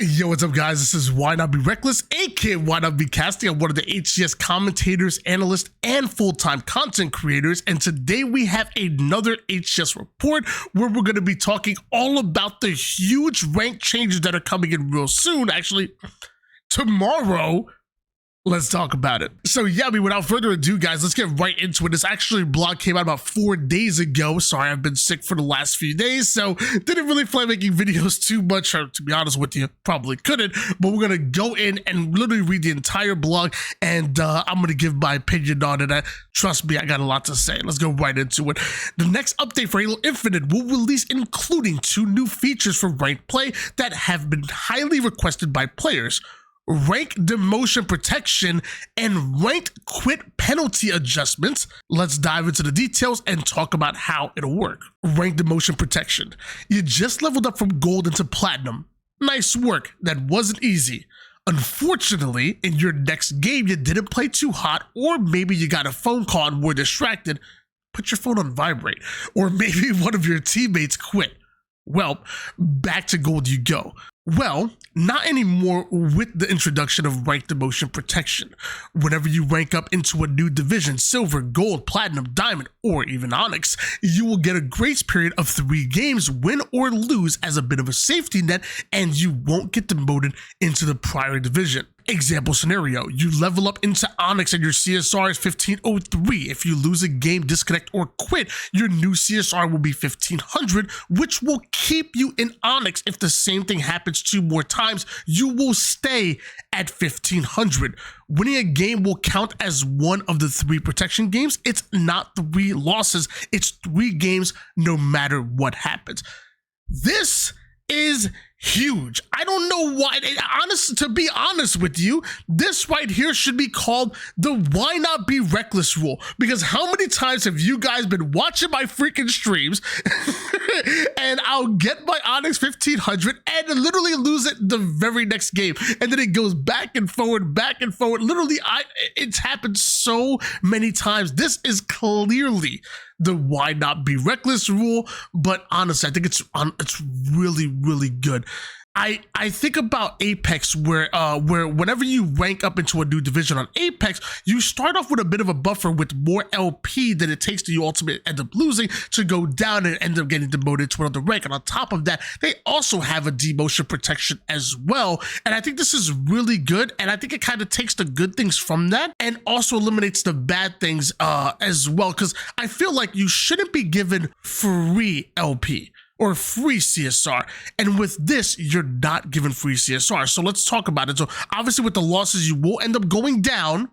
Yo, what's up, guys? This is Why Not Be Reckless, aka Why Not Be Casting. I'm one of the HCS commentators, analysts, and full-time content creators. And today we have another HCS report where we're going to be talking all about the huge rank changes that are coming in real soon. Actually, tomorrow. Let's talk about it. So yeah, without further ado, guys, let's get right into it. This actually blog came out about 4 days ago. Sorry, I've been sick for the last few days, so didn't really plan making videos too much, or to be honest with you, probably couldn't, but we're gonna go in and literally read the entire blog, and I'm gonna give my opinion on it. Trust me, I got a lot to say. Let's go right into it. The next update for Halo Infinite will release including 2 new features for ranked play that have been highly requested by players: rank demotion protection and ranked quit penalty adjustments. Let's dive into the details and talk about how it'll work. Rank demotion protection. You just leveled up from gold into platinum. Nice work. That wasn't easy. Unfortunately, in your next game, you didn't play too hot, or maybe you got a phone call and were distracted. Put your phone on vibrate, or maybe one of your teammates quit. Well, back to gold you go. Well, not anymore with the introduction of rank demotion protection. Whenever you rank up into a new division, silver, gold, platinum, diamond, or even onyx, you will get a grace period of 3 games, win or lose, as a bit of a safety net, and you won't get demoted into the prior division. Example scenario: you level up into Onyx and your CSR is 1503. If you lose a game, disconnect, or quit, your new CSR will be 1500, which will keep you in Onyx. If the same thing happens 2 more times, you will stay at 1500. Winning a game will count as one of the 3 protection games. It's not 3 losses, it's 3 games no matter what happens. This is huge. I don't know why. To be honest with you, this right here should be called the Why Not Be Reckless rule, because how many times have you guys been watching my freaking streams and I'll get my Onyx 1500 and literally lose it the very next game, and then it goes back and forward. Literally, it's happened so many times. This is clearly the Why Not Be Reckless rule, but honestly, I think it's really, really good. I think about Apex, where whenever you rank up into a new division on Apex, you start off with a bit of a buffer with more LP than it takes to you ultimately end up losing to go down and end up getting demoted to another rank. And on top of that, they also have a demotion protection as well. And I think this is really good. And I think it kind of takes the good things from that and also eliminates the bad things as well. Because I feel like you shouldn't be given free LP or free CSR. And with this, you're not given free CSR. So let's talk about it. So obviously with the losses, you will end up going down,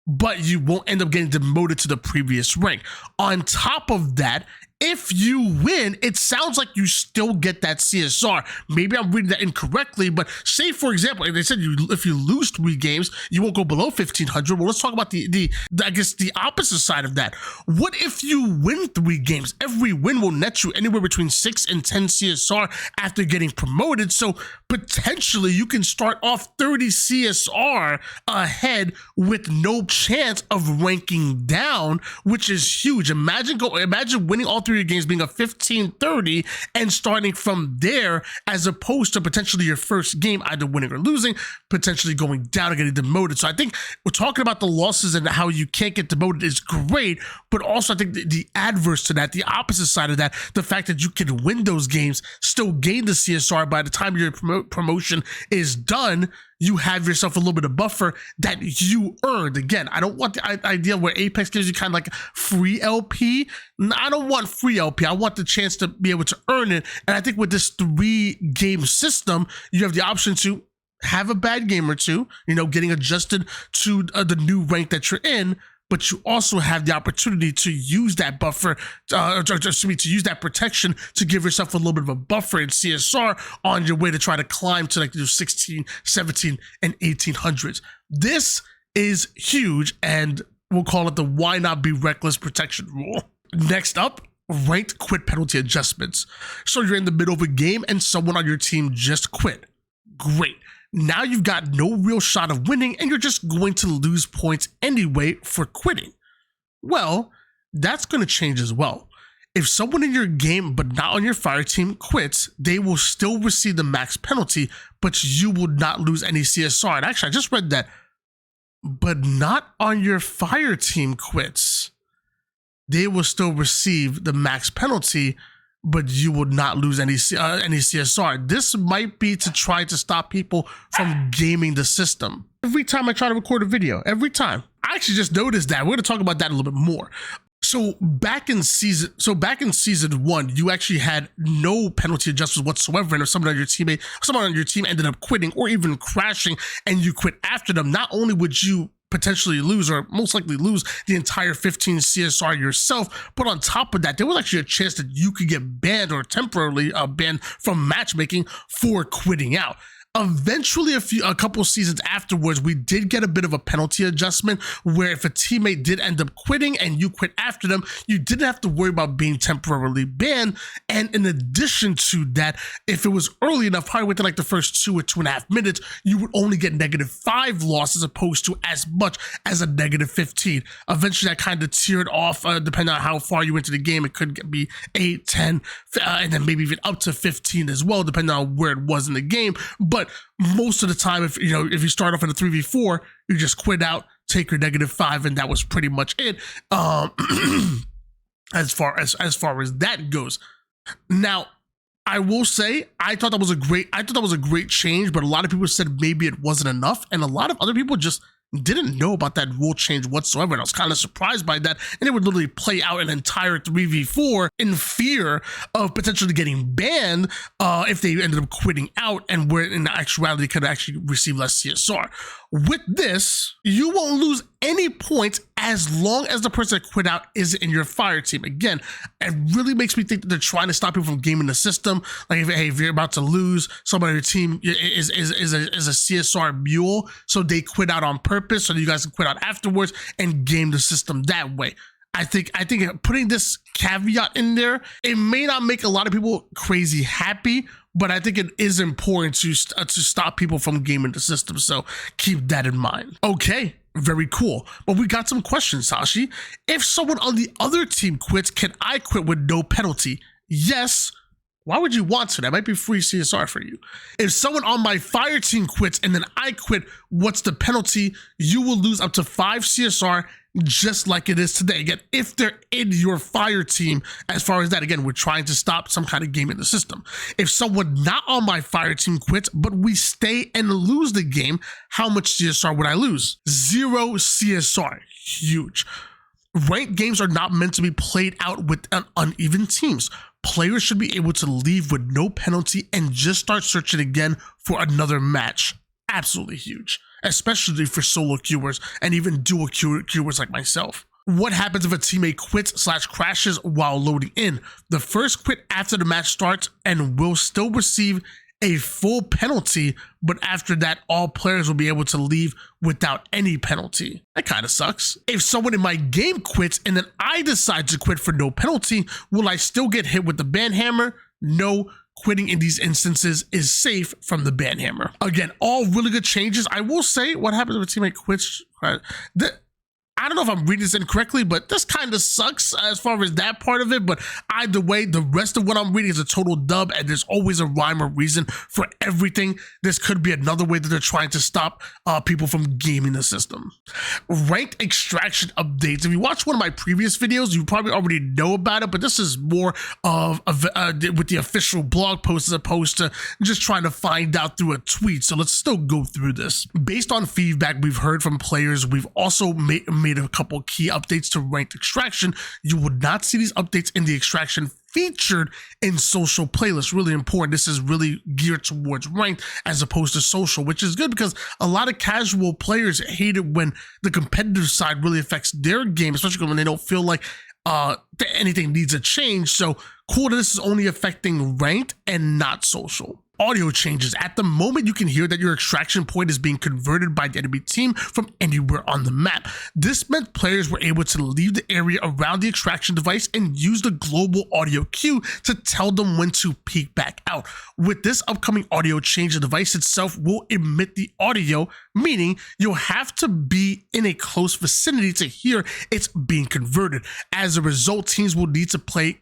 but you won't end up getting demoted to the previous rank. On top of that, if you win, it sounds like you still get that CSR. Maybe I'm reading that incorrectly, but say, for example, they said if you lose 3 games, you won't go below 1500. Well, let's talk about the I guess the opposite side of that. What if you win 3 games? Every win will net you anywhere between 6 and 10 CSR after getting promoted. So potentially you can start off 30 CSR ahead with no chance of ranking down, which is huge. Imagine winning all 3 games, being a 1530 and starting from there, as opposed to potentially your first game either winning or losing, potentially going down and getting demoted. So I think we're talking about the losses and how you can't get demoted is great, but also I think the adverse to that, the opposite side of that, the fact that you can win those games, still gain the CSR by the time your promotion is done, you have yourself a little bit of buffer that you earned. Again, I don't want the idea where Apex gives you kind of like free LP. I don't want free LP. I want the chance to be able to earn it. And I think with this 3-game system, you have the option to have a bad game or 2, getting adjusted to the new rank that you're in, but you also have the opportunity to use that buffer, to use that protection to give yourself a little bit of a buffer in CSR on your way to try to climb to like 16, 17, and 1800s. This is huge, and we'll call it the Why Not Be Reckless protection rule. Next up, ranked quit penalty adjustments. So you're in the middle of a game and someone on your team just quit. Great. Now you've got no real shot of winning and you're just going to lose points anyway for quitting. Well, that's going to change as well. If someone in your game but not on your fire team quits, they will still receive the max penalty, but you will not lose any CSR. And actually, I just read that, but not on your fire team quits, they will still receive the max penalty, but you will not lose any CSR. This might be to try to stop people from gaming the system. Every time I try to record a video, every time. I actually just noticed that. We're going to talk about that a little bit more. So back in season 1, you actually had no penalty adjustments whatsoever. And if someone on your team ended up quitting or even crashing and you quit after them, not only would you potentially lose or most likely lose the entire 15 CSR yourself, but on top of that, there was actually a chance that you could get banned or temporarily banned from matchmaking for quitting out. Eventually, a couple seasons afterwards, we did get a bit of a penalty adjustment where if a teammate did end up quitting and you quit after them, you didn't have to worry about being temporarily banned. And in addition to that, if it was early enough, probably within like the first 2 or 2.5 minutes, you would only get -5 loss as opposed to as much as a -15. Eventually, that kind of tiered off, depending on how far you into the game. It could be 8, 10, and then maybe even up to 15 as well, depending on where it was in the game. But most of the time, if you start off in a 3v4, you just quit out, take your -5, and that was pretty much it. As far as that goes. Now, I will say I thought that was a great change, but a lot of people said maybe it wasn't enough, and a lot of other people just didn't know about that rule change whatsoever, and I was kind of surprised by that. And it would literally play out an entire 3v4 in fear of potentially getting banned if they ended up quitting out, and where in actuality could actually receive less CSR. With this, you won't lose any points as long as the person that quit out is in your fire team. Again, it really makes me think that they're trying to stop people from gaming the system. Like, if you're about to lose, somebody on your team is a CSR mule, so they quit out on purpose so that you guys can quit out afterwards and game the system that way. I think putting this caveat in there, it may not make a lot of people crazy happy, but I think it is important to stop people from gaming the system. So keep that in mind. Okay, very cool. But we got some questions, Sashi. If someone on the other team quits, can I quit with no penalty? Yes. Why would you want to? That might be free CSR for you. If someone on my fire team quits and then I quit, what's the penalty? You will lose up to 5 CSR, just like it is today. Again, if they're in your fire team, as far as that, again, we're trying to stop some kind of game in the system. If someone not on my fire team quits, but we stay and lose the game, how much CSR would I lose? 0 CSR. Huge. Ranked games are not meant to be played out with uneven teams. Players should be able to leave with no penalty and just start searching again for another match. Absolutely huge, especially for solo queuers and even dual queuers like myself. What happens if a teammate quits/crashes while loading in? The first quit after the match starts and will still receive a full penalty, but after that, all players will be able to leave without any penalty. That kind of sucks. If someone in my game quits and then I decide to quit for no penalty, will I still get hit with the ban hammer? No. Quitting in these instances is safe from the ban hammer. Again, all really good changes. I will say, what happens if a teammate quits? I don't know if I'm reading this incorrectly, but this kind of sucks as far as that part of it. But either way, the rest of what I'm reading is a total dub, and there's always a rhyme or reason for everything. This could be another way that they're trying to stop people from gaming the system. Ranked extraction updates. If you watch one of my previous videos, you probably already know about it, but this is more of with the official blog post as opposed to just trying to find out through a tweet. So let's still go through this. Based on feedback we've heard from players, we've also made a couple key updates to ranked extraction. You will not see these updates in the extraction featured in social playlists. Really important. This is really geared towards ranked as opposed to social, which is good because a lot of casual players hate it when the competitive side really affects their game, especially when they don't feel like anything needs a change. So cool that this is only affecting ranked and not social. audio changes. At the moment, you can hear that your extraction point is being converted by the enemy team from anywhere on the map. This meant players were able to leave the area around the extraction device and use the global audio cue to tell them when to peek back out. With this upcoming audio change, the device itself will emit the audio, meaning you'll have to be in a close vicinity to hear it's being converted. As a result, teams will need to pay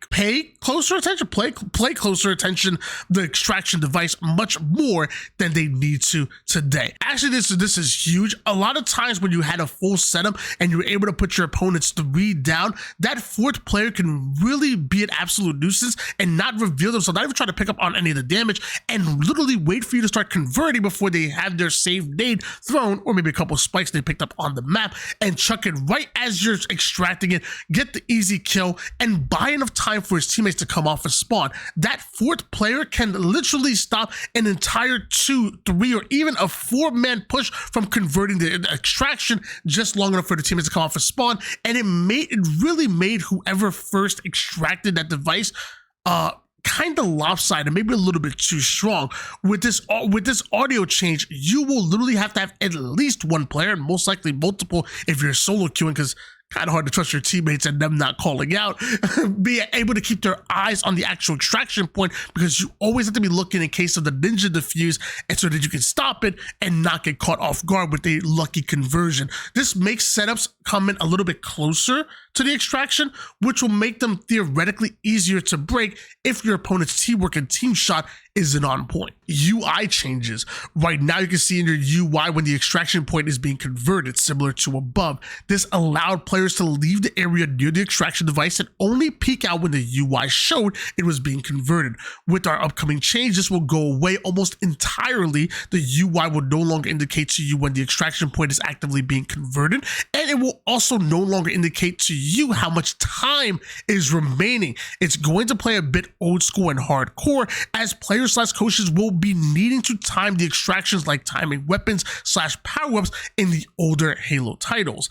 closer attention the extraction device much more than they need to today. Actually, this is huge. A lot of times when you had a full setup and you were able to put your opponents 3 down, that 4th player can really be an absolute nuisance and not reveal themselves, not even try to pick up on any of the damage, and literally wait for you to start converting before they have their save nade thrown, or maybe a couple spikes they picked up on the map, and chuck it right as you're extracting it, get the easy kill, and buy enough time for his teammates to come off a spawn. That 4th player can literally stop an entire 2, 3, or even a 4-man push from converting the extraction just long enough for the teammates to come off a spawn, and it really made whoever first extracted that device kind of lopsided, maybe a little bit too strong. With this audio change, you will literally have to have at least 1 player, and most likely multiple if you're solo queuing, because kind of hard to trust your teammates and them not calling out, be able to keep their eyes on the actual extraction point, because you always have to be looking in case of the ninja defuse, and so that you can stop it and not get caught off guard with a lucky conversion. This makes setups come in a little bit closer to the extraction, which will make them theoretically easier to break if your opponent's teamwork and team shot isn't on point. UI changes. Right now you can see in your UI when the extraction point is being converted, similar to above. This allowed players to leave the area near the extraction device and only peek out when the UI showed it was being converted. With our upcoming change, this will go away almost entirely. The UI will no longer indicate to you when the extraction point is actively being converted, and it will also no longer indicate to you how much time is remaining. It's going to play a bit old school and hardcore, as players / coaches will be needing to time the extractions like timing weapons / power-ups in the older Halo titles.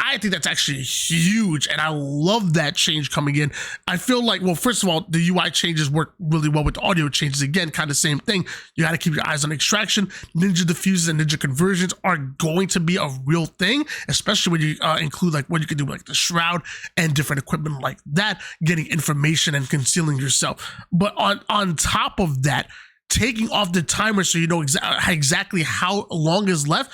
I think that's actually huge, and I love that change coming in. I feel like, well, first of all, the UI changes work really well with the audio changes. Again, kind of same thing. You got to keep your eyes on extraction. Ninja diffuses and ninja conversions are going to be a real thing, especially when you include like what you can do like the shroud and different equipment like that, getting information and concealing yourself. But on top of that, taking off the timer so you know exactly how long is left.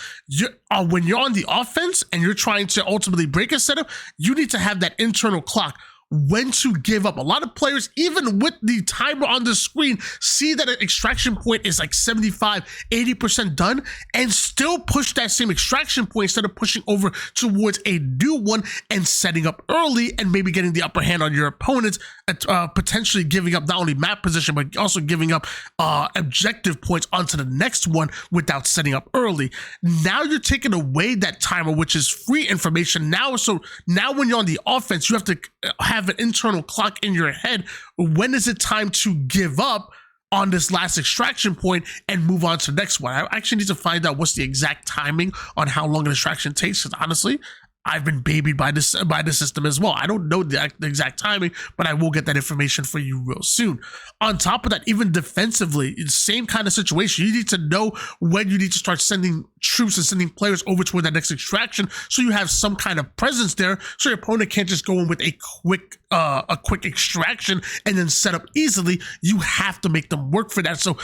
When you're on the offense and you're trying to ultimately break a setup, you need to have that internal clock when to give up. A lot of players, even with the timer on the screen, see that an extraction point is like 75, 80% done and still push that same extraction point instead of pushing over towards a new one and setting up early and maybe getting the upper hand on your opponents, potentially giving up not only map position, but also giving up objective points onto the next one without setting up early. Now you're taking away that timer, which is free information now. So now when you're on the offense, you have to have an internal clock in your head. When is it time to give up on this last extraction point and move on to the next one? I actually need to find out what's the exact timing on how long an extraction takes, because honestly, I've been babied by the system as well. I don't know the exact timing, but I will get that information for you real soon. On top of that, even defensively, same kind of situation. You need to know when you need to start sending troops and sending players over toward that next extraction, so you have some kind of presence there, so your opponent can't just go in with a quick extraction and then set up easily. You have to make them work for that. So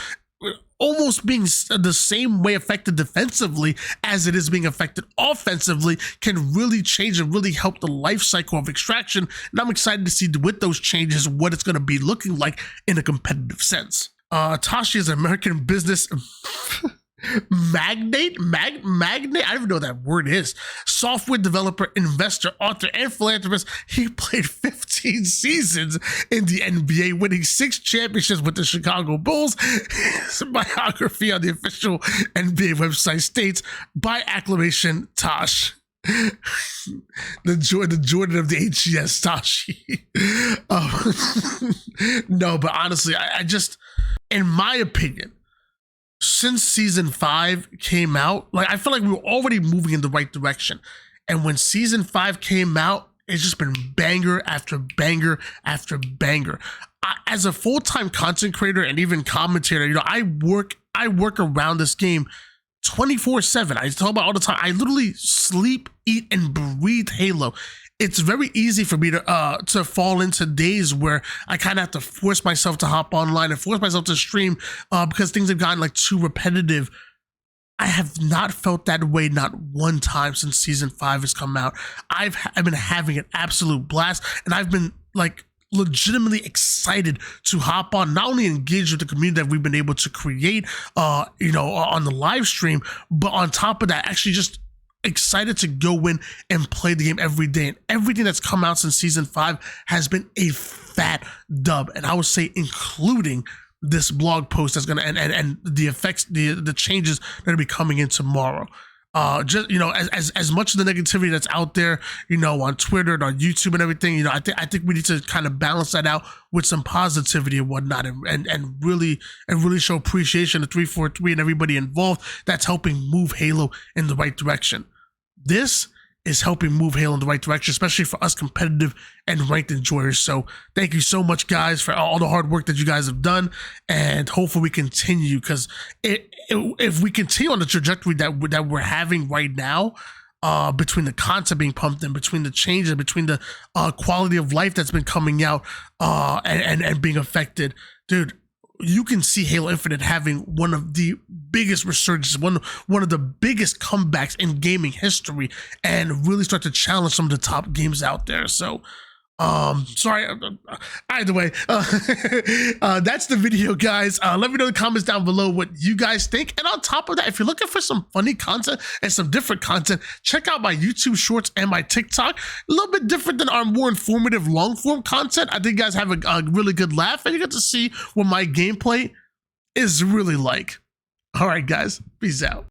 almost being the same way affected defensively as it is being affected offensively can really change and really help the life cycle of extraction. And I'm excited to see with those changes what it's going to be looking like in a competitive sense. Tashi is an American business magnate, I don't even know what that word is. Software developer, investor, author, and philanthropist. He played 15 seasons in the NBA, winning 6 championships with the Chicago Bulls. His biography on the official NBA website states, by acclamation, Tosh. The Jordan of the HCS, Tashi. No, but honestly, I just, in my opinion, since season 5 came out, like I feel like we were already moving in the right direction. And when season 5 came out, it's just been banger after banger after banger. as a full-time content creator and even commentator, I work around this game 24/7. I talk about all the time. I literally sleep, eat, and breathe Halo. It's very easy for me to fall into days where I kind of have to force myself to hop online and force myself to stream because things have gotten like too repetitive. I have not felt that way not one time since season 5 has come out. I've been having an absolute blast, and I've been like legitimately excited to hop on, not only engage with the community that we've been able to create, on the live stream, but on top of that, actually just excited to go in and play the game every day. And everything that's come out since season 5 has been a fat dub, and I would say including this blog post that's gonna and the effects, the changes that are gonna be coming in tomorrow. Just as much of the negativity that's out there, on Twitter and on YouTube and everything, I think we need to kind of balance that out with some positivity and whatnot, and really show appreciation to 343 and everybody involved that's helping move Halo in the right direction. This is helping move Halo in the right direction, especially for us competitive and ranked enjoyers. So thank you so much, guys, for all the hard work that you guys have done, and hopefully we continue, because if we continue on the trajectory that we're having right now, between the content being pumped in, between the changes, between the quality of life that's been coming out and being affected, dude, you can see Halo Infinite having one of the biggest resurgences, one of the biggest comebacks in gaming history, and really start to challenge some of the top games out there. So sorry, either way, that's the video, guys. Let me know in the comments down below what you guys think, and on top of that, if you're looking for some funny content and some different content, check out my YouTube shorts and my TikTok. A little bit different than our more informative long form content. I think you guys have a really good laugh, and you get to see what my gameplay is really like. All right, guys, peace out.